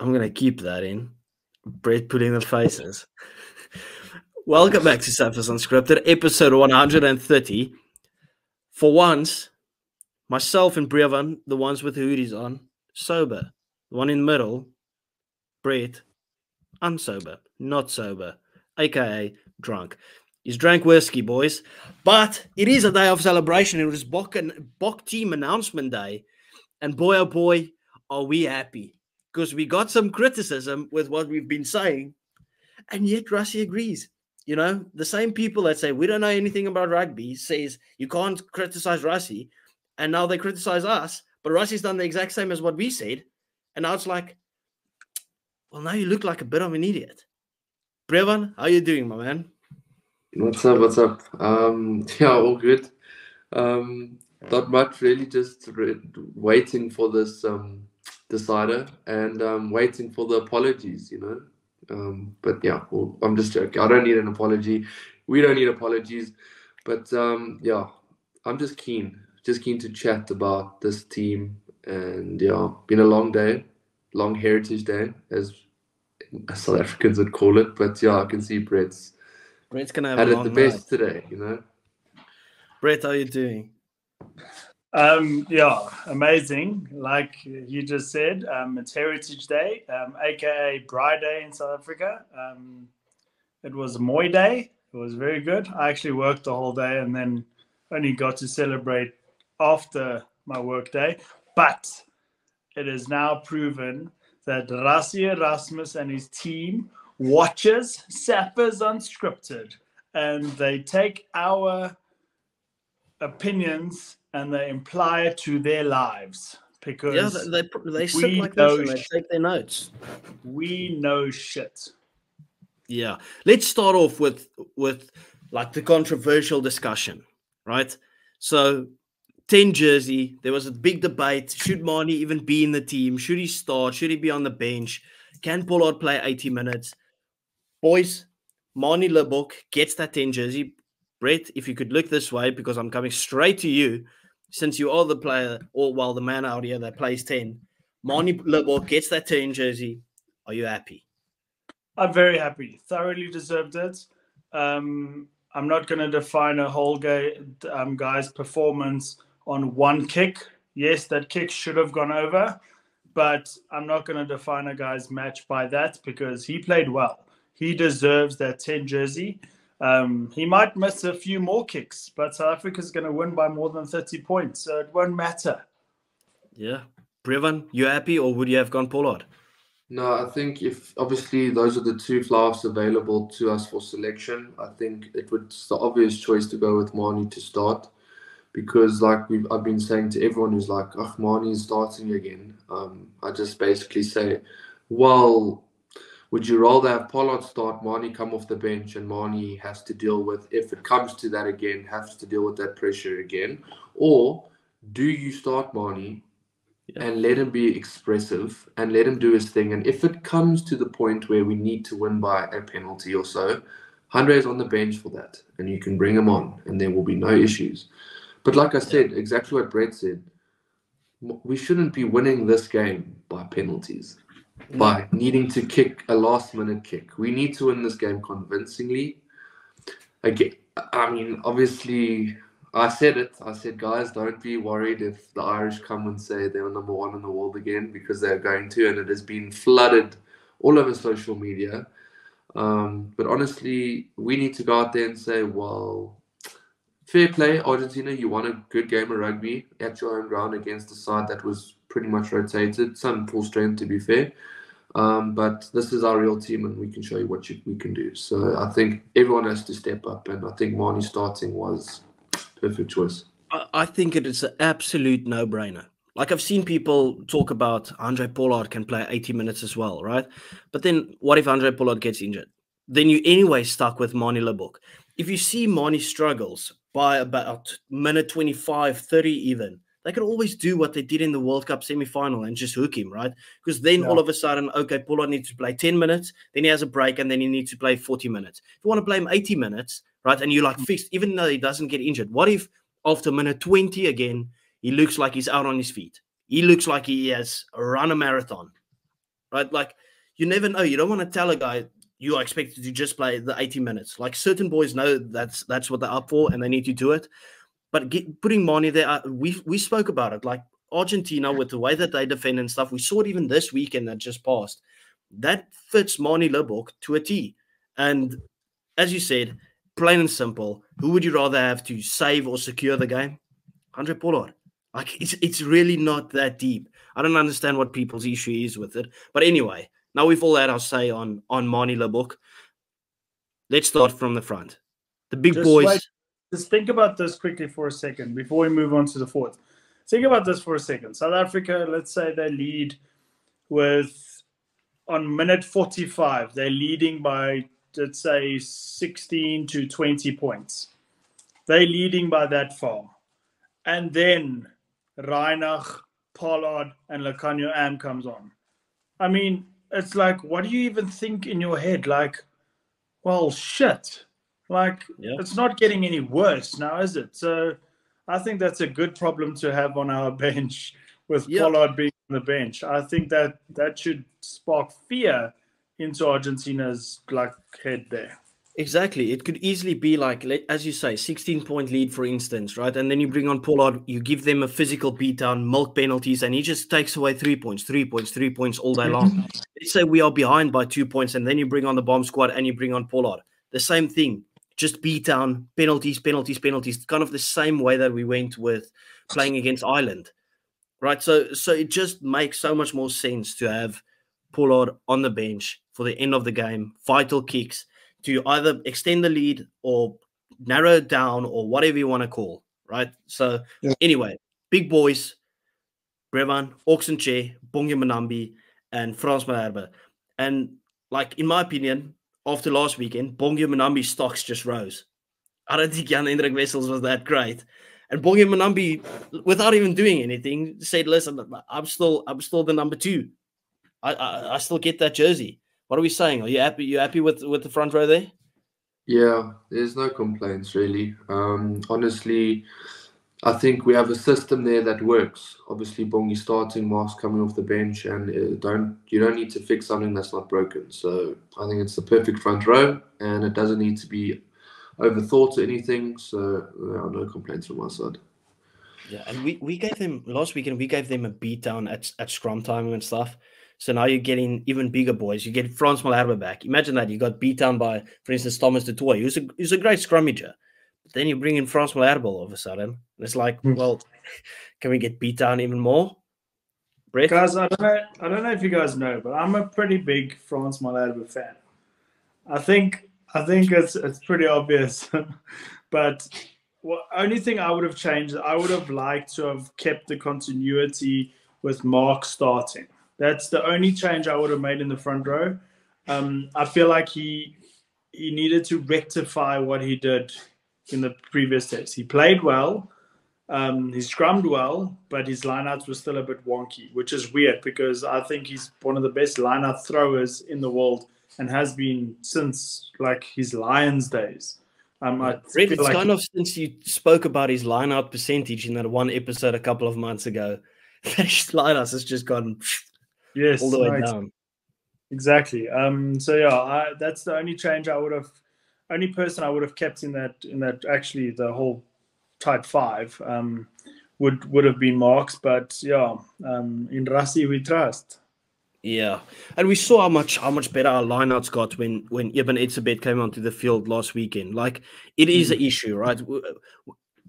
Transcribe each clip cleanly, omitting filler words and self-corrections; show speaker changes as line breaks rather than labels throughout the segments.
I'm going to keep that in. Brett putting the faces. Welcome back to Surface Unscripted, episode 130. For once, myself and Brevan, the ones with the hoodies on, sober. The one in the middle, Brett, unsober, not sober, aka drunk. He's drank whiskey, boys. But it is a day of celebration. It was Bok team announcement day. And boy, oh boy, are we happy. Because we got some criticism with what we've been saying. And yet Rassie agrees. You know, the same people that say we don't know anything about rugby says you can't criticize Rassie. And now they criticize us. But Rassie's done the exact same as what we said. And now it's like, well, now you look like a bit of an idiot. Brevan, how you doing, my man?
What's up? What's up? Yeah, all good. Not much, really. Just waiting for this decider and waiting for the apologies. But yeah, well, I'm just joking. I don't need an apology. We don't need apologies. But yeah, I'm just keen to chat about this team. And yeah, been a long day, long heritage day, as South Africans would call it. But yeah, I can see Brett's
gonna have
had
a
it
long
the best
night
today.
Brett, how you doing?
Yeah, amazing. Like you just said, it's Heritage Day, aka Bride Day in South Africa. It was Moy Day. It was very good. I actually worked the whole day and then only got to celebrate after my work day. But it is now proven that Rassie Erasmus and his team watches Sappers Unscripted, and they take our opinions and they imply it to their lives, because
they sit like this and they take their notes.
We know shit.
Yeah, let's start off with like the controversial discussion, right? So 10 jersey, there was a big debate. Should Manie even be in the team? Should he start? Should he be on the bench? Can Pollard play 80 minutes? Boys, Manie Libbok gets that 10 jersey. Brett, if you could look this way, because I'm coming straight to you, since you are the player, or the man out here that plays 10. Manie Libbok gets that 10 jersey. Are you happy?
I'm very happy. Thoroughly deserved it. I'm not going to define a whole guy's performance on one kick. Yes, that kick should have gone over, but I'm not going to define a guy's match by that, because he played well. He deserves that 10 jersey. He might miss a few more kicks, but South Africa's going to win by more than 30 points, so it won't matter.
Yeah. Brevan, you happy, or would you have gone Pollard?
No, I think if obviously those are the two flags available to us for selection, I think it's the obvious choice to go with Manie to start, because like I've been saying to everyone who's like, oh, Manie's starting again. I just basically say, well, would you rather have Pollard start, Manie come off the bench, and Manie has to deal with, if it comes to that again, has to deal with that pressure again? Or do you start Manie and let him be expressive and let him do his thing? And if it comes to the point where we need to win by a penalty or so, Handre's on the bench for that, and you can bring him on, and there will be no issues. But like I said, exactly what Brett said, we shouldn't be winning this game by penalties. By needing to kick a last-minute kick. We need to win this game convincingly. Again, I mean, obviously, I said it. I said, guys, don't be worried if the Irish come and say they're number one in the world again, because they're going to, and it has been flooded all over social media. But honestly, we need to go out there and say, well, fair play, Argentina, you won a good game of rugby at your own ground against a side that was pretty much rotated, some full strength to be fair. But this is our real team, and we can show you what we can do. So I think everyone has to step up, and I think Manie starting was perfect choice.
I think it is an absolute no-brainer. Like, I've seen people talk about Handre Pollard can play 80 minutes as well, right? But then what if Handre Pollard gets injured? Then you're anyway stuck with Manie Libbok. If you see Manie struggles by about minute 25, 30 even, they can always do what they did in the World Cup semi-final and just hook him, right? Because then all of a sudden, okay, Pollard needs to play 10 minutes, then he has a break, and then he needs to play 40 minutes. If you want to play him 80 minutes, right, and you're like fixed, even though he doesn't get injured, what if after minute 20 again, he looks like he's out on his feet? He looks like he has run a marathon. right? Like, you never know. You don't want to tell a guy you are expected to just play the 80 minutes. Like, certain boys know that's what they're up for and they need to do it. But putting Mane there, we spoke about it. Like, Argentina, with the way that they defend and stuff, we saw it even this weekend that just passed. That fits Mane Libbok to a T. And as you said, plain and simple, who would you rather have to save or secure the game? Andre Pollard. Like, it's really not that deep. I don't understand what people's issue is with it. But anyway, now we've all had our say on Mane Libbok. Let's start from the front. The big boys.
Just think about this quickly for a second before we move on to the fourth. Think about this for a second. South Africa, let's say they lead with, on minute 45, they're leading by, let's say, 16 to 20 points. They're leading by that far. And then Reinach, Pollard, and Lacanio Am comes on. I mean, it's like, what do you even think in your head? Like, well, shit. Like, It's not getting any worse now, is it? So I think that's a good problem to have on our bench with Pollard being on the bench. I think that should spark fear into Argentina's head there.
Exactly. It could easily be like, as you say, 16-point lead, for instance, right? And then you bring on Pollard, you give them a physical beatdown, milk penalties, and he just takes away 3 points all day long. Let's say we are behind by 2 points, and then you bring on the bomb squad and you bring on Pollard. The same thing. Just beat down, penalties, kind of the same way that we went with playing against Ireland, right? So it just makes so much more sense to have Pollard on the bench for the end of the game, vital kicks, to either extend the lead or narrow it down or whatever you want to call, right? So anyway, big boys, Brevan, Oxenche, Bongi Manambi, and Frans Malherbe. And like, in my opinion, after last weekend, Bongi Manambi's stocks just rose. I don't think Jan-Hendrik Wessels was that great. And Bongi Manambi, without even doing anything, said, listen, I'm still the number 2. I still get that jersey. What are we saying? Are you happy? You happy with the front row there?
Yeah, there's no complaints really. Honestly, I think we have a system there that works. Obviously, Bongi starting, Mark's coming off the bench, and you don't need to fix something that's not broken. So I think it's the perfect front row, and it doesn't need to be overthought or anything. So there are no complaints from my side.
Yeah, and we gave them last weekend. We gave them a beat down at scrum time and stuff. So now you're getting even bigger boys. You get Frans Malherbe back. Imagine that you got beat down by, for instance, Thomas du Toit. He's a great scrummager. But then you bring in Frans Malherbe all of a sudden. And it's like, well, can we get beat down even more? Brett?
Guys, I don't know if you guys know, but I'm a pretty big Frans Malherbe fan. I think it's pretty obvious. But only thing I would have changed, I would have liked to have kept the continuity with Mark starting. That's the only change I would have made in the front row. I feel like he needed to rectify what he did in the previous test. He played well, he scrummed well, but his lineouts were still a bit wonky, which is weird because I think he's one of the best lineout throwers in the world and has been since like his Lions days.
Brett, it's like kind of since you spoke about his lineout percentage in that one episode a couple of months ago, that his lineouts has just gone all the way down.
Exactly. So yeah, that's the only change only person I would have kept in that actually the whole type 5 would have been Marks, but yeah, in Rassie we trust.
Yeah, and we saw how much better our lineouts got when Eben Etzebeth came onto the field last weekend. Like, it is an issue, right?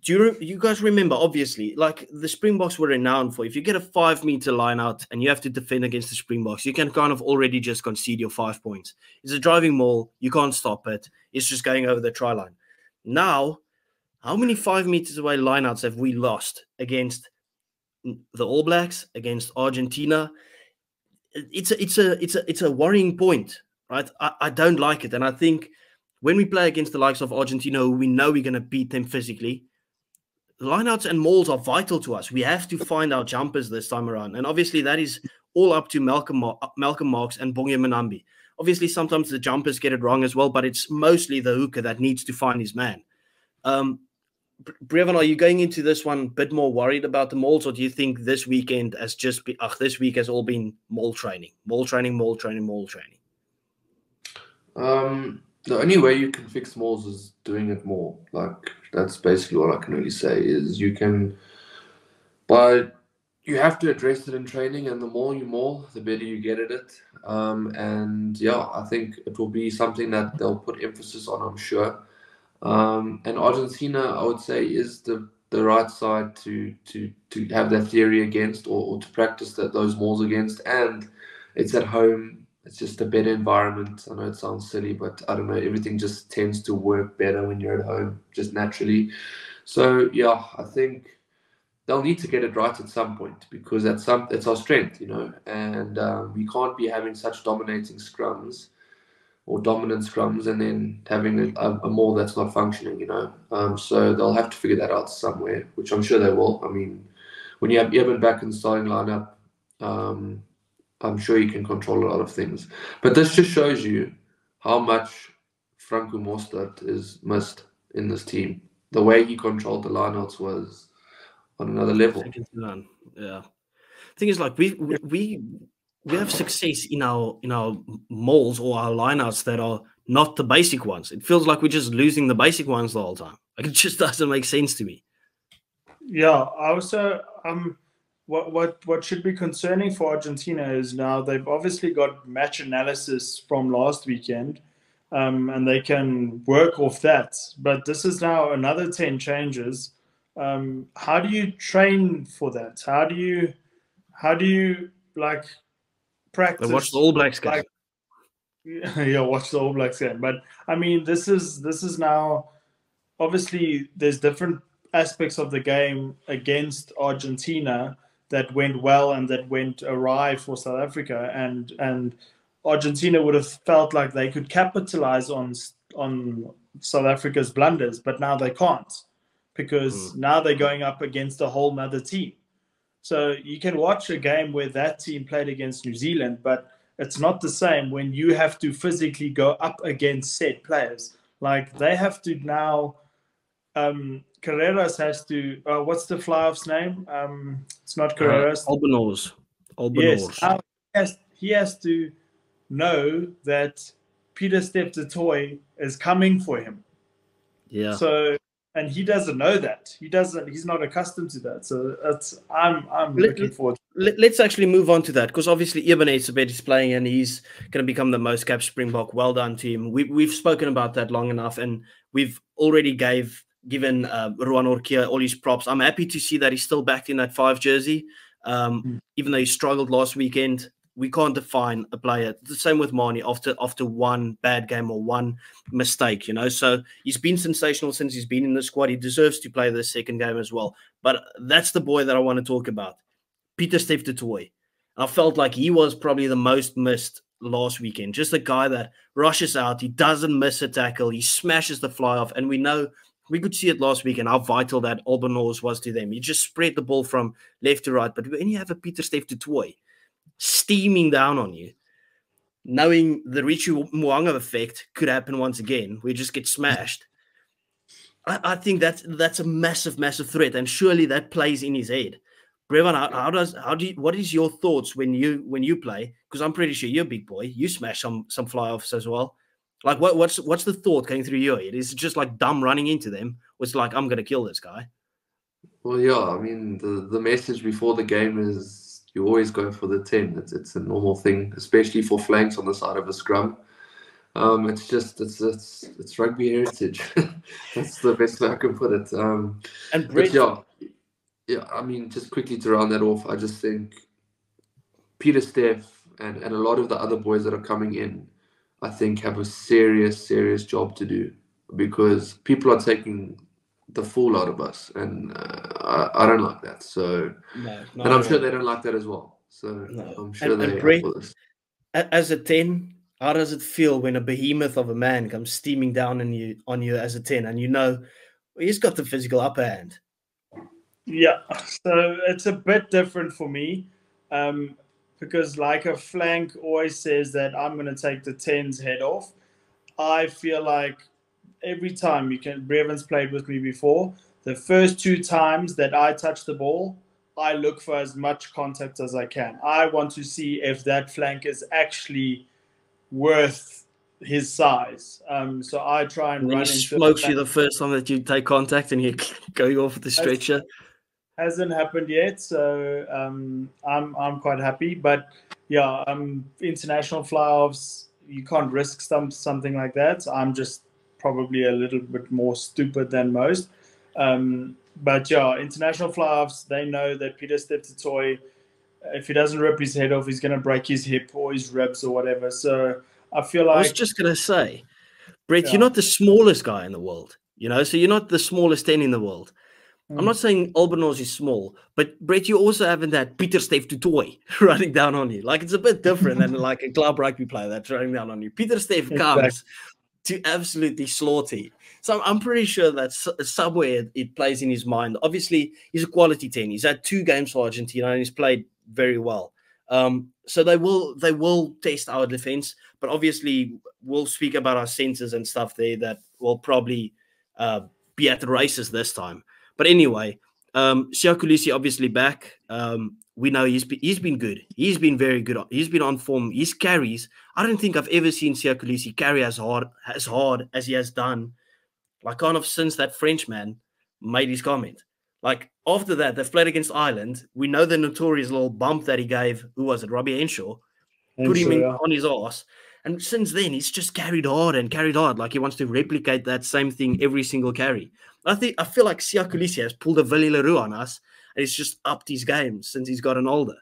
Do you guys remember, obviously, like the Springboks were renowned for, if you get a 5-meter line out and you have to defend against the Springboks, you can kind of already just concede your 5 points. It's a driving maul. You can't stop it. It's just going over the try line. Now, how many 5 meters away lineouts have we lost against the All Blacks, against Argentina? It's a worrying point, right? I don't like it. And I think when we play against the likes of Argentina, who we know we're going to beat them physically, lineouts and mauls are vital to us. We have to find our jumpers this time around. And obviously that is all up to Malcolm Marx and Bongi Manambi. Obviously sometimes the jumpers get it wrong as well, but it's mostly the hooker that needs to find his man. Brevin, are you going into this one a bit more worried about the Mauls, or do you think this weekend has just been, this week has all been Maul training? Maul training, Maul training, Maul training.
The only way you can fix Mauls is doing it more. Like, that's basically all I can really say is you can, but you have to address it in training, and the more you maul, the better you get at it. And yeah, I think it will be something that they'll put emphasis on, I'm sure. And Argentina, I would say, is the right side to have that theory against, or to practice those mauls against. And it's at home. It's just a better environment. I know it sounds silly, but I don't know. Everything just tends to work better when you're at home, just naturally. So yeah, I think they'll need to get it right at some point, because it's our strength, and we can't be having such dominating scrums or dominant scrums and then having a maul that's not functioning, so they'll have to figure that out somewhere, which I'm sure they will. I mean, when you have Eben back in the starting lineup, I'm sure you can control a lot of things. But this just shows you how much Franco Mostert is missed in this team. The way he controlled the lineouts was on another level.
Yeah. Thing is, like, we have success in our mauls or our lineouts that are not the basic ones. It feels like we're just losing the basic ones the whole time. Like, it just doesn't make sense to me.
Yeah, also what should be concerning for Argentina is now they've obviously got match analysis from last weekend, and they can work off that. But this is now another 10 changes. How do you train for that? How do you like practice?
Watch the All Blacks game.
Yeah, watch the All Blacks game. But I mean, this is now obviously there's different aspects of the game against Argentina that went well and that went awry for South Africa, and Argentina would have felt like they could capitalize on South Africa's blunders, but now they can't, because now they're going up against a whole nother team. So you can watch a game where that team played against New Zealand, but it's not the same when you have to physically go up against said players. Like, they have to now, Carreras has to, what's the fly-off's name? It's not Carreras.
Albanese.
Yes, now he has to know that Pieter-Steph du Toit is coming for him.
Yeah.
So, and he doesn't know that. He's not accustomed to that. So I'm looking forward to it.
Let's actually move on to that, because obviously Eben Etzebeth is playing and he's going to become the most capped Springbok. Well done to him. We've spoken about that long enough, and we've already given Ruan Orkia all his props. I'm happy to see that he's still backed in that 5 jersey, even though he struggled last weekend. We can't define a player. The same with Mani after one bad game or one mistake, So he's been sensational since he's been in the squad. He deserves to play the second game as well. But that's the boy that I want to talk about, Pieter-Steph du Toit. I felt like he was probably the most missed last weekend. Just a guy that rushes out. He doesn't miss a tackle. He smashes the fly off. And we could see it last weekend how vital that Albanese was to them. He just spread the ball from left to right. But when you have a Pieter-Steph du Toit steaming down on you, knowing the Richu Mwanga effect could happen once again, we just get smashed. I think that's a massive, massive threat, and surely that plays in his head. Brevin, what is your thoughts when you play? Because I'm pretty sure you're a big boy. You smash some fly offs as well. Like, what's the thought going through your head? Is it just like dumb running into them, or it's like, I'm going to kill this guy?
Well, yeah. I mean, the message before the game is, you always go for the 10. It's a normal thing, especially for flanks on the side of a scrum. It's rugby heritage. That's the best way I can put it. But yeah. I mean, just quickly to round that off, I just think Pieter-Steph and a lot of the other boys that are coming in, I think, have a serious job to do, because people are taking the fool out of us, and I don't like that. So, and I'm sure they don't like that as well. So I'm sure they're up for this.
As a 10, how does it feel when a behemoth of a man comes steaming down on you as a 10, and he's got the physical upper hand?
Yeah, so it's a bit different for me, because like a flank always says that I'm going to take the 10's head off. I feel like every time Breven's played with me before, the first 2 times that I touch the ball, I look for as much contact as I can. I want to see if that flank is actually worth his size. So I try and
And then he
run into
smokes you the first time that you take contact and you go off the stretcher.
Hasn't happened yet, so I'm quite happy. But yeah, international fly-offs, you can't risk something like that. I'm just probably a little bit more stupid than most. But yeah, international fly-offs, they know that Pieter-Steph du Toit, if he doesn't rip his head off, he's going to break his hip or his ribs or whatever. So I feel like...
I was just going to say, Brett,
Yeah.
you're not the smallest guy in the world, you know, so you're not the smallest 10 in the world. I'm not saying Albanos is small, but Brett, you also haven't that Pieter-Steph du Toit running down on you. Like, it's a bit different than like a club rugby player that's running down on you. Pieter-Steph comes to absolutely slaughter you. So I'm pretty sure that somewhere it plays in his mind. Obviously, he's a quality 10. He's had 2 games for Argentina and he's played very well. So they will test our defense, but obviously we'll speak about our centers and stuff there that will probably be at the races this time. But anyway, Siya Kolisi obviously back. We know he's been good. He's been very good. He's been on form. His carries, I don't think I've ever seen Siya Kolisi carry as hard as he has done, like kind of since that Frenchman made his comment. Like after that, they've played against Ireland. We know the notorious little bump that he gave, who was it, Robbie Henshaw, put him on his ass. And since then, he's just carried hard. Like he wants to replicate that same thing every single carry. I feel like Siya Kolisi has pulled a Willie Leroux on us, and he's just upped his game since he's gotten older.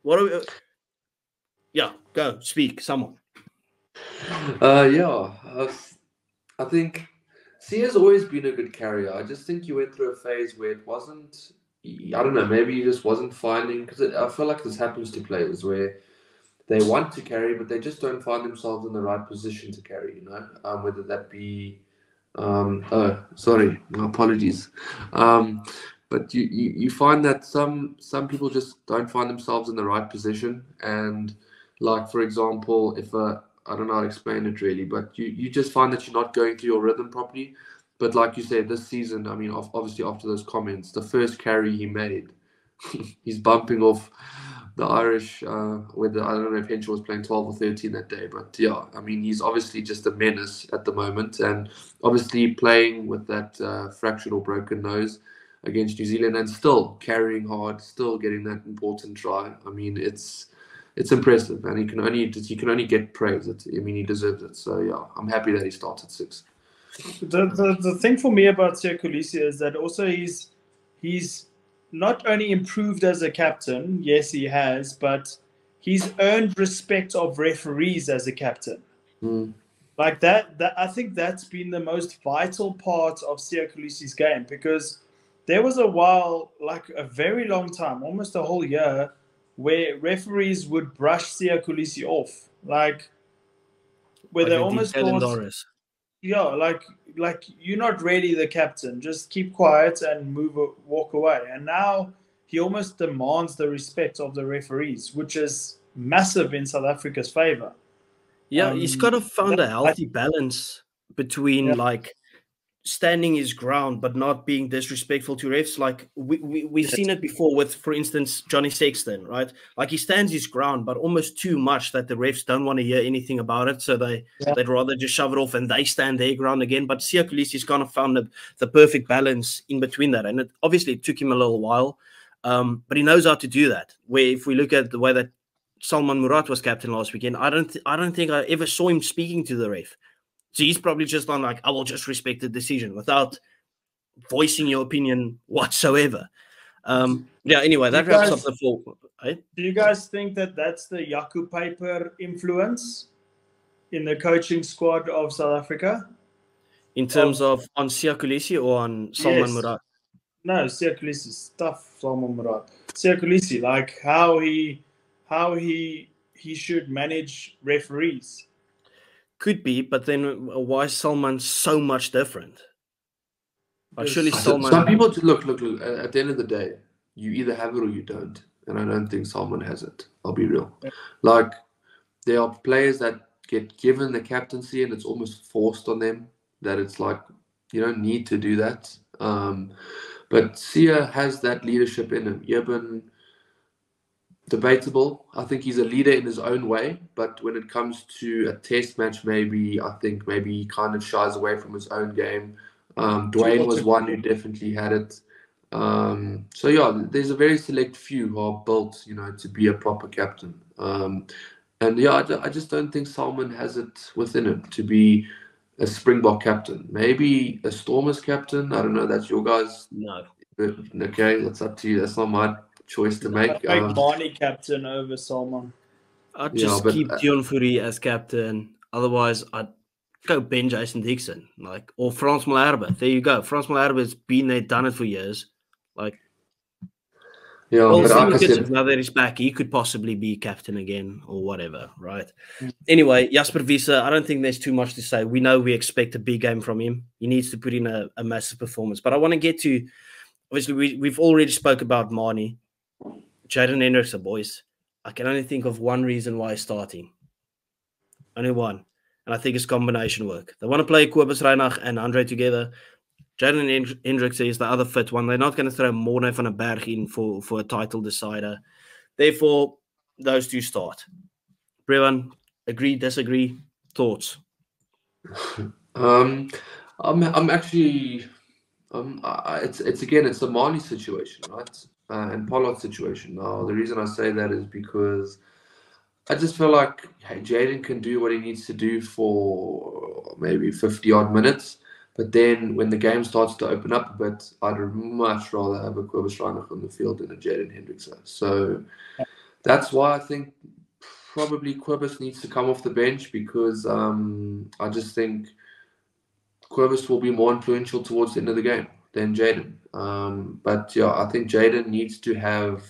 What are we? Yeah, go speak, someone.
I think Sia's always been a good carrier. I just think you went through a phase where it wasn't. I don't know. Maybe you just wasn't finding, because I feel like this happens to players where they want to carry, but they just don't find themselves in the right position to carry. You know, whether that be, sorry, my apologies. But you find that some people just don't find themselves in the right position, and like for example, if I don't know how to explain it really, but you just find that you're not going through your rhythm properly. But like you said, this season, I mean, obviously after those comments, the first carry he made, he's bumping off the Irish, whether I don't know if Henshaw was playing 12 or 13 that day, but yeah, I mean, he's obviously just a menace at the moment, and obviously playing with that fractured or broken nose against New Zealand and still carrying hard, still getting that important try. I mean, it's impressive, and he can only get praise. I mean, he deserves it. So yeah, I'm happy that he started 6.
The thing for me about Siya Kolisi is that also he's not only improved as a captain, yes he has, but he's earned respect of referees as a captain. Like that I think that's been the most vital part of Siya Kolisi's game, because there was a while, like a very long time, almost a whole year, where referees would brush Siya Kolisi off, like where they almost thought, yeah, like you're not really the captain. Just keep quiet and walk away. And now he almost demands the respect of the referees, which is massive in South Africa's favor.
Yeah, he's kind of found a healthy balance between like standing his ground but not being disrespectful to refs. Like we've seen it before with, for instance, Johnny Sexton, right? Like he stands his ground but almost too much that the refs don't want to hear anything about it, so they'd rather just shove it off and they stand their ground again. But Siya Kolisi's kind of found the perfect balance in between that, and it took him a little while, but he knows how to do that. Where if we look at the way that Salman Murat was captain last weekend, I don't think I ever saw him speaking to the ref. So he's probably just on like, I will just respect the decision without voicing your opinion whatsoever. Anyway, that wraps up the full. Right?
Do you guys think that that's the Jaco Peyper influence in the coaching squad of South Africa?
In terms of on Siya Kolisi or on Salman Murat?
No, Siya Kolisi, stuff Salman Murat. Siya Kolisi, like how he should manage referees.
Could be, but then why is Salman so much different? Like surely Salman.
Some people look. At the end of the day, you either have it or you don't, and I don't think Salman has it. I'll be real. Like there are players that get given the captaincy, and it's almost forced on them. That it's like you don't need to do that. But Sia has that leadership in him. Eben, debatable. I think he's a leader in his own way, but when it comes to a test match, I think maybe he kind of shies away from his own game. Dwayne was one who definitely had it. So yeah, there's a very select few who are built, to be a proper captain. And yeah, I just don't think Salman has it within him to be a Springbok captain. Maybe a Stormers captain. I don't know. That's your guys.
No.
Okay, that's up to you. That's not my choice to make.
I'd make Barney captain over Salman.
I'd just keep Dion Fourie as captain. Otherwise, I'd go Ben Jason Dixon, or Frans Malherbe. There you go. Frans Malherbe has been there, done it for years.
Yeah, but
now that he's back, he could possibly be captain again or whatever, right? Anyway, Jasper Wiese, I don't think there's too much to say. We know we expect a big game from him. He needs to put in a massive performance. But I want to get to, obviously, we've already spoke about Marnie. Jaden Hendrikse, boys. I can only think of one reason why he's starting. Only one. And I think it's combination work. They want to play Kobus Reinach and Andre together. Jaden Hendrikse is the other fit one. They're not going to throw Morne van den Berg in for a title decider. Therefore, those two start. Brevan, agree, disagree, thoughts?
I'm actually it's a Marnie situation, right? And Pollard situation. Now, the reason I say that is because I just feel like Jaden can do what he needs to do for maybe 50 odd minutes. But then when the game starts to open up a bit, I'd much rather have a Kobus Reinach on the field than a Jaden Hendrikse. So that's why I think probably Kobus needs to come off the bench, because I just think Kobus will be more influential towards the end of the game than Jaden. But yeah, I think Jaden needs to have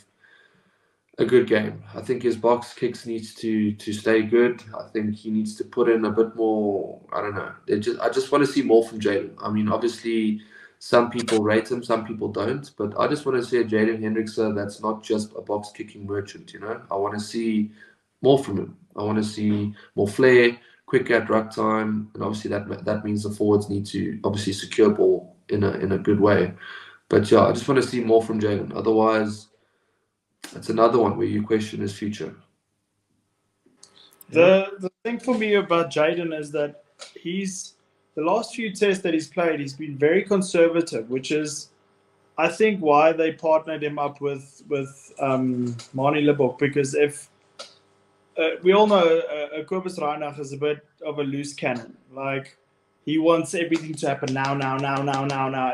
a good game. I think his box kicks needs to stay good. I think he needs to put in a bit more. I don't know. I just want to see more from Jaden. I mean, obviously, some people rate him, some people don't. But I just want to see a Jaden Hendrikse that's not just a box kicking merchant. I want to see more from him. I want to see more flair, quick at ruck time, and obviously that means the forwards need to obviously secure ball in a good way. But yeah, I just want to see more from Jaden. Otherwise, that's another one where you question his future.
The thing for me about Jaden is that the last few tests that he's played, he's been very conservative, which is, I think, why they partnered him up with Marnie Libbok, because if we all know Kobus Reinach is a bit of a loose cannon. Like, he wants everything to happen now.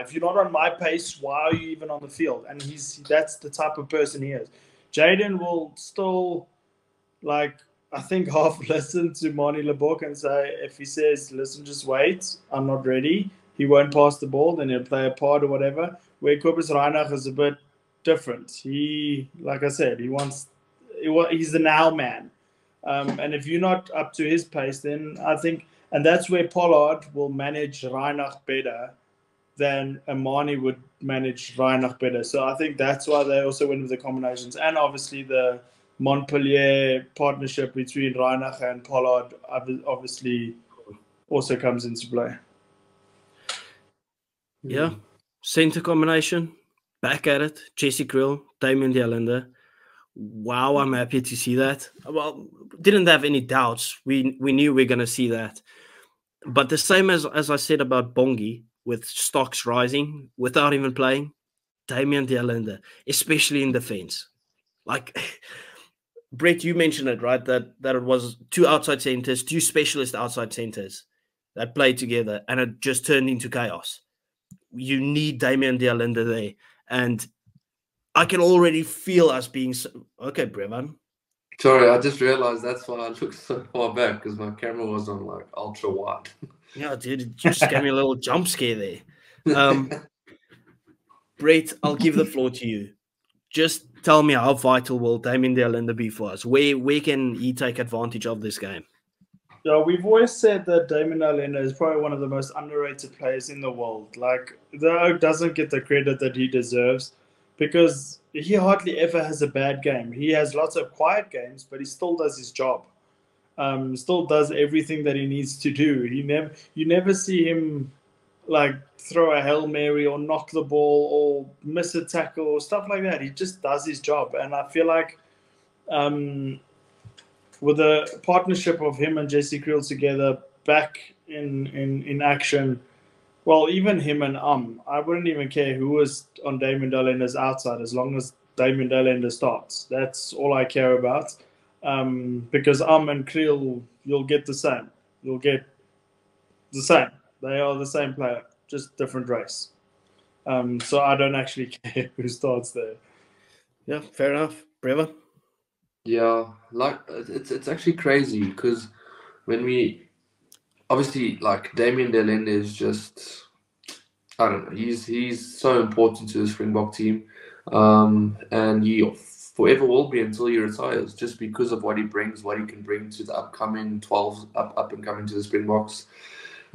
If you're not on my pace, why are you even on the field? And that's the type of person he is. Jaden will still, I think, half listen to Marnie Libbok and say, if he says, listen, just wait, I'm not ready, he won't pass the ball, then he'll play a part or whatever. Where Kobus Reinach is a bit different. He, like I said, he's the now man. And if you're not up to his pace, then I think, and that's where Pollard will manage Reinach better than Marnie would manage Reinach better. So I think that's why they also went with the combinations. And obviously the Montpellier partnership between Reinach and Pollard obviously also comes into play.
Yeah. Center combination, back at it. Jesse Krill, Damien Dialende. Wow, I'm happy to see that. Well, didn't have any doubts. We knew we were going to see that. But the same as I said about Bongi, with stocks rising without even playing, Damien Dialende, especially in defense. Brett, you mentioned it, right? That it was two outside centers, two specialist outside centers that played together, and it just turned into chaos. You need Damien Dialende there. And I can already feel us being okay, Brevan.
Sorry, I just realized that's why I looked so far back, because my camera was on ultra wide.
Yeah, dude, it just gave me a little jump scare there. Brett, I'll give the floor to you. Just tell me, how vital will Damien Dialende be for us? Where can he take advantage of this game?
Yeah, we've always said that Damien Dialende is probably one of the most underrated players in the world. The Oak doesn't get the credit that he deserves, because he hardly ever has a bad game. He has lots of quiet games, but he still does his job. Still does everything that he needs to do. You never see him like throw a Hail Mary or knock the ball or miss a tackle or stuff like that. He just does his job. And I feel like with the partnership of him and Jesse Creel together back in action, well, even him and I wouldn't even care who was on Damien Dolender's outside as long as Damien Dolender starts. That's all I care about. Because and Creel, you'll get the same. You'll get the same. They are the same player, just different race. So I don't actually care who starts there.
Yeah, fair enough. Brever?
Yeah, like it's actually crazy because when we obviously like Damien Delende is just, I don't know, he's so important to the Springbok team, and he forever will be until he retires, just because of what he brings, what he can bring to the upcoming 12s up and coming to the Springboks,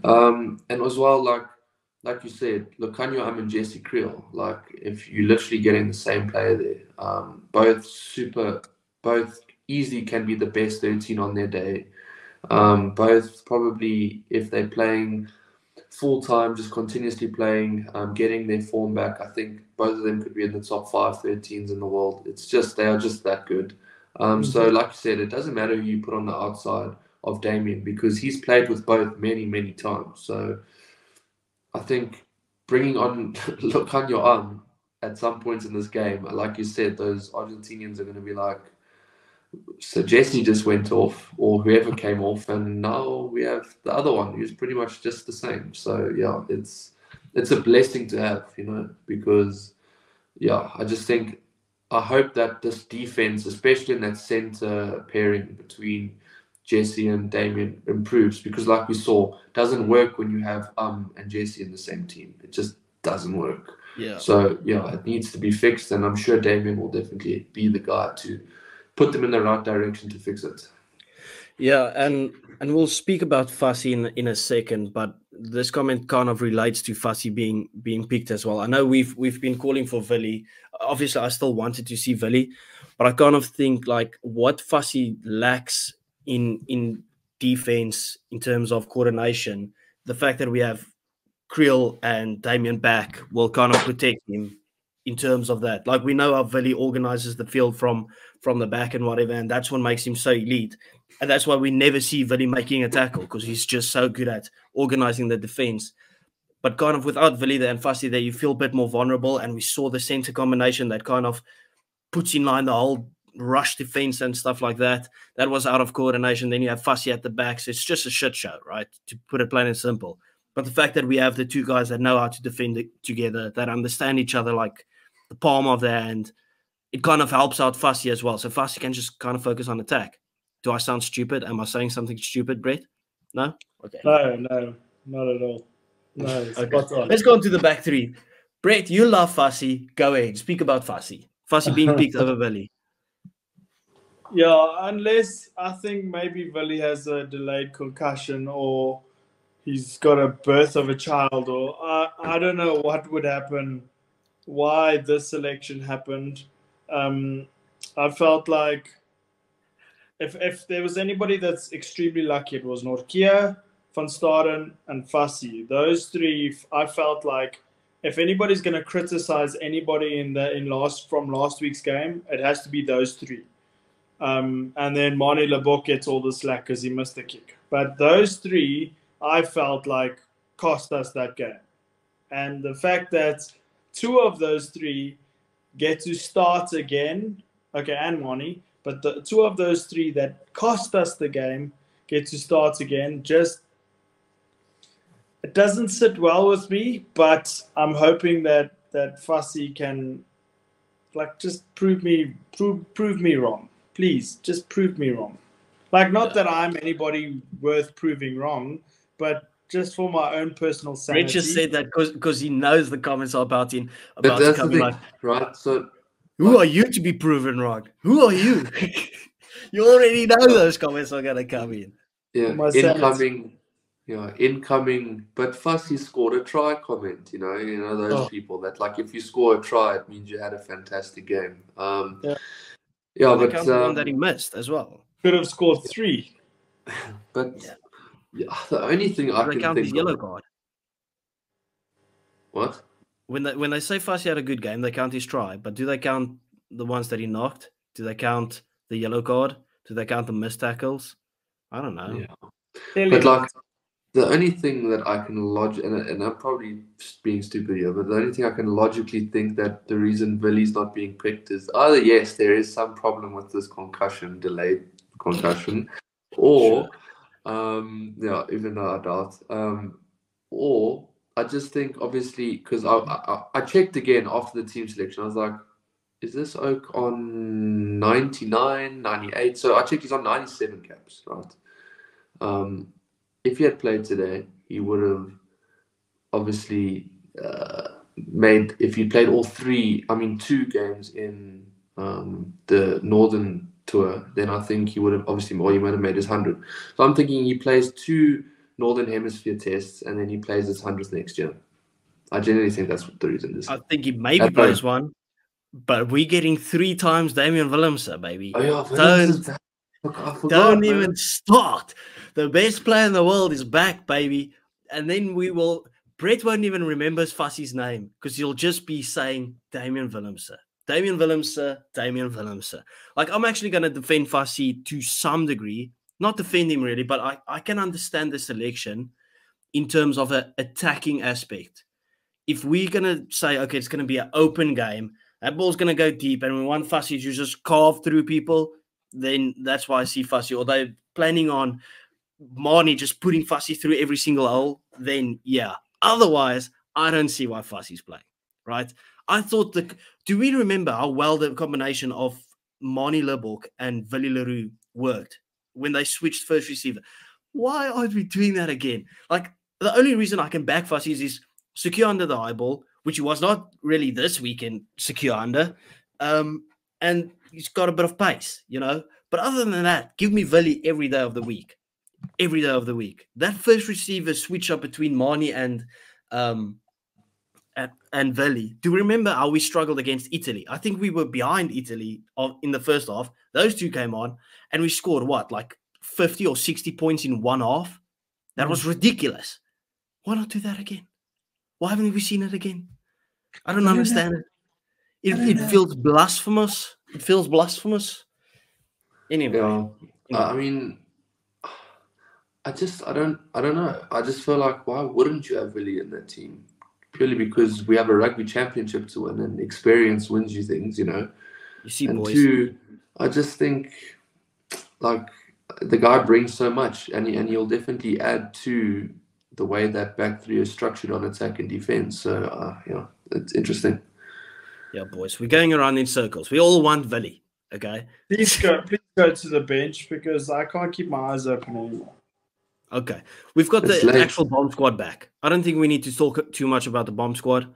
and as well like you said, Lucanio and Jesse Creel, like if you're literally getting the same player there, both easily can be the best 13 on their day. Both probably, if they're playing full time, just continuously playing, getting their form back, I think both of them could be in the top 5 13s in the world. It's just, they are just that good. So, like you said, it doesn't matter who you put on the outside of Damien because he's played with both many, many times. So, I think bringing on Lucanio on at some points in this game, like you said, those Argentinians are going to be like, so Jesse just went off, or whoever came off, and now we have the other one who's pretty much just the same. So yeah, it's a blessing to have, because yeah, I hope that this defense, especially in that center pairing between Jesse and Damien, improves, because like we saw, it doesn't work when you have and Jesse in the same team. It just doesn't work.
Yeah.
So yeah, it needs to be fixed, and I'm sure Damien will definitely be the guy to put them in the right direction to fix it.
Yeah, and we'll speak about Fassi in a second, but this comment kind of relates to Fassi being picked as well. I know we've been calling for Villy. Obviously, I still wanted to see Villy, but I kind of think like what Fassi lacks in defense in terms of coordination, the fact that we have Creel and Damien back will kind of protect him in terms of that. Like we know how Villy organizes the field from the back and whatever, and that's what makes him so elite. And that's why we never see Villy making a tackle, because he's just so good at organizing the defense. But kind of without Villy there and Fassi there, you feel a bit more vulnerable. And we saw the center combination that kind of puts in line the whole rush defense and stuff like that. That was out of coordination. Then you have Fassi at the back. So it's just a shit show, right? To put it plain and simple. But the fact that we have the two guys that know how to defend it together, that understand each other like the palm of their hand, it kind of helps out Fassi as well. So Fassi can just kind of focus on attack. Do I sound stupid? Am I saying something stupid, Brett? No? Okay.
No, not at all. No,
okay. Let's go on to the back three. Brett, you love Fassi. Go ahead. Speak about Fassi. Fassi being picked over Villy.
Yeah, unless I think maybe Villy has a delayed concussion, or he's got a birth of a child, or I don't know what would happen, why this selection happened. I felt like if there was anybody that's extremely lucky, it was Nortje, Van Staden, and Fassi. Those three, I felt like if anybody's going to criticize anybody from last week's game, it has to be those three. And then Mani Lebok gets all the slack because he missed the kick. But those three, I felt like cost us that game. And the fact that two of those three get to start again, okay, and Mani, but the two of those three that cost us the game get to start again, just it doesn't sit well with me, but I'm hoping that Fassi can just prove me wrong. Please, just prove me wrong. Like, not that I'm anybody worth proving wrong, but just for my own personal sanity.
Rich just said that because he knows the comments are about him.
But that's the thing, right? So,
who are you to be proven wrong? Who are you? You already know those comments are going to come in.
Yeah, incoming. But Fassi scored a try comment. Those people that, like, if you score a try, it means you had a fantastic game.
Yeah, but the one that he missed as well.
Could have scored 3.
But the only thing I can think
yellow card.
What?
When they say Fassi had a good game, they count his try. But do they count the ones that he knocked? Do they count the yellow card? Do they count the missed tackles? I don't know.
Yeah. But like the only thing that I can and I'm probably being stupid here, but the only thing I can logically think that the reason Villy's not being picked is either yes, there is some problem with this delayed concussion, or yeah, even though I doubt, or I just think obviously because I checked again after the team selection, I was like, is this Oak on 99, 98? So I checked he's on 97 caps, right? If he had played today, he would have obviously made, if he played all 2 games in the Northern Tour, then I think he would have obviously, or he might have made his 100. So I'm thinking he plays 2 Northern Hemisphere tests and then he plays his 100th next year. I genuinely think that's what the reason is.
I think he maybe plays one, but we're getting 3 times Damian Willemse, baby.
Oh yeah, Willemse
don't even start. The best player in the world is back, baby. And then Brett won't even remember Fassi's name because he'll just be saying Damian Willemse. Damian Willemse, Damian Willemse. Like, I'm actually going to defend Fassi to some degree. Not defend him really, but I can understand the selection in terms of an attacking aspect. If we're going to say, okay, it's going to be an open game, that ball's going to go deep, and we want Fassi to just carve through people, then that's why I see Fassi. Or they're planning on Marnie just putting Fassi through every single hole, then yeah. Otherwise, I don't see why Fassi's playing, right? I thought do we remember how well the combination of Marnie Lebock and Willie Leroux worked when they switched first receiver? Why are we doing that again? Like, the only reason I can back Fassi is secure under the high ball, which he was not really this weekend secure under. And he's got a bit of pace, But other than that, give me Willie every day of the week. Every day of the week. That first receiver switch up between Marnie and Willie. Do you remember how we struggled against Italy? I think we were behind Italy in the first half. Those 2 came on, and we scored like 50 or 60 points in one half? That was ridiculous. Why not do that again? Why haven't we seen it again? I don't understand it. It feels blasphemous. It feels blasphemous. Anyway.
Yeah. I mean, I don't know. I just feel like, why wouldn't you have Willie in that team? Purely because we have a rugby championship to win, and experience wins you things, You
see,
and
boys.
2, I just think like the guy brings so much, and he'll definitely add to the way that back 3 is structured on attack and defense. So it's interesting.
Yeah, boys, we're going around in circles. We all want Willie, okay?
Please go to the bench because I can't keep my eyes open anymore.
Okay, we've got the actual bomb squad back. I don't think we need to talk too much about the bomb squad.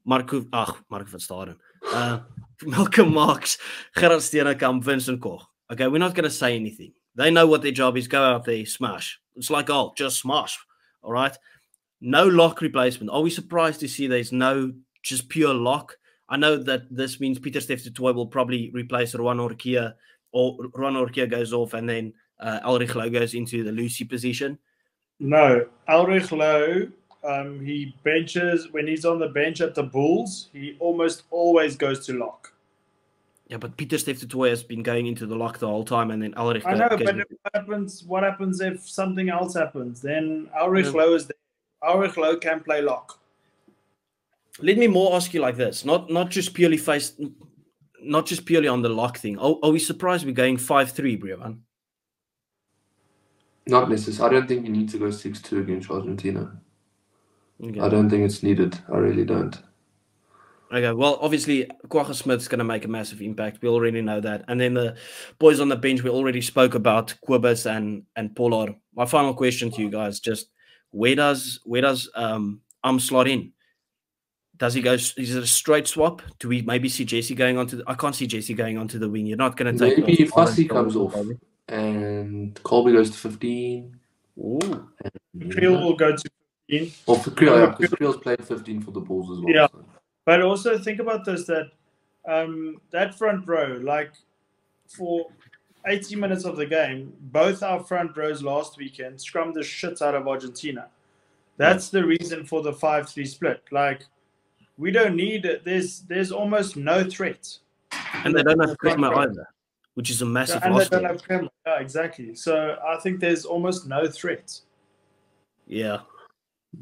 Mark van Staden. Malcolm Marx, Gerard Steenekamp, Vincent Koch. Okay, we're not going to say anything. They know what their job is. Go out there, smash. It's like, just smash. All right? No lock replacement. Are we surprised to see there's no just pure lock? I know that this means Pieter-Steph du Toit will probably replace Ruan Orkia, or Ruan Orkia goes off and then Ulrich Lowe goes into the Lucy position.
No, Ulrich Lowe, he benches, when he's on the bench at the Bulls, he almost always goes to lock.
Yeah, but Pieter-Steph du Toit has been going into the lock the whole time, and then Ulrich.
I know, but what happens if something else happens? Then Ulrich Lowe is there. Ulrich Lowe can play lock.
Let me more ask you like this: not just purely on the lock thing. Are we surprised we're going 5-3, Brevan?
Not necessarily. I don't think you need to go 6-2 against Argentina. Okay. I don't think it's needed. I really don't.
Okay, well, obviously, Kwagga Smith's going to make a massive impact. We already know that. And then the boys on the bench, we already spoke about Kobus and Pollard. My final question to you guys, just where does slot in? Does he go? Is it a straight swap? Do we maybe see Jesse going onto I can't see Jesse going onto the wing. You're not going to take
maybe Fassi comes off and Colby goes to 15.
Ooh. Creel will go to 15.
Well, for Creel, yeah, because Creel's played 15 for the Bulls as well.
Yeah. So. But also think about this, that that front row, like for 80 minutes of the game, both our front rows last weekend scrummed the shit out of Argentina. That's the reason for the 5-3 split. Like, we don't need it. There's almost no threat.
And they don't have
front
Kremer
row.
either, which is a massive
And
loss.
they don't have Kremer. Yeah, exactly. So I think there's almost no threat.
Yeah.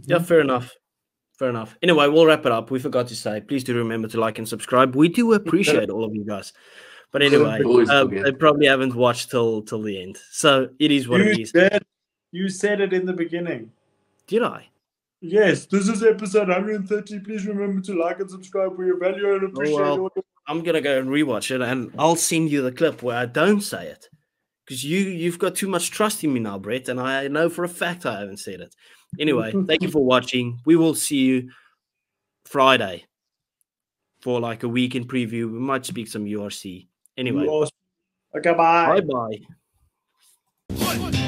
Yeah, fair enough. Fair enough. Anyway, we'll wrap it up. We forgot to say, please do remember to like and subscribe. We do appreciate all of you guys. But anyway, they probably haven't watched till the end. So it is what it is.
You said it in the beginning.
Did I?
Yes, this is episode 130. Please remember to like and subscribe. We value and appreciate it.
I'm going to go and rewatch it, and I'll send you the clip where I don't say it. Because you've got too much trust in me now, Brett, and I know for a fact I haven't said it. Anyway, thank you for watching. We will see you Friday for like a weekend preview. We might speak some URC. Anyway.
Okay, bye.
Bye-bye.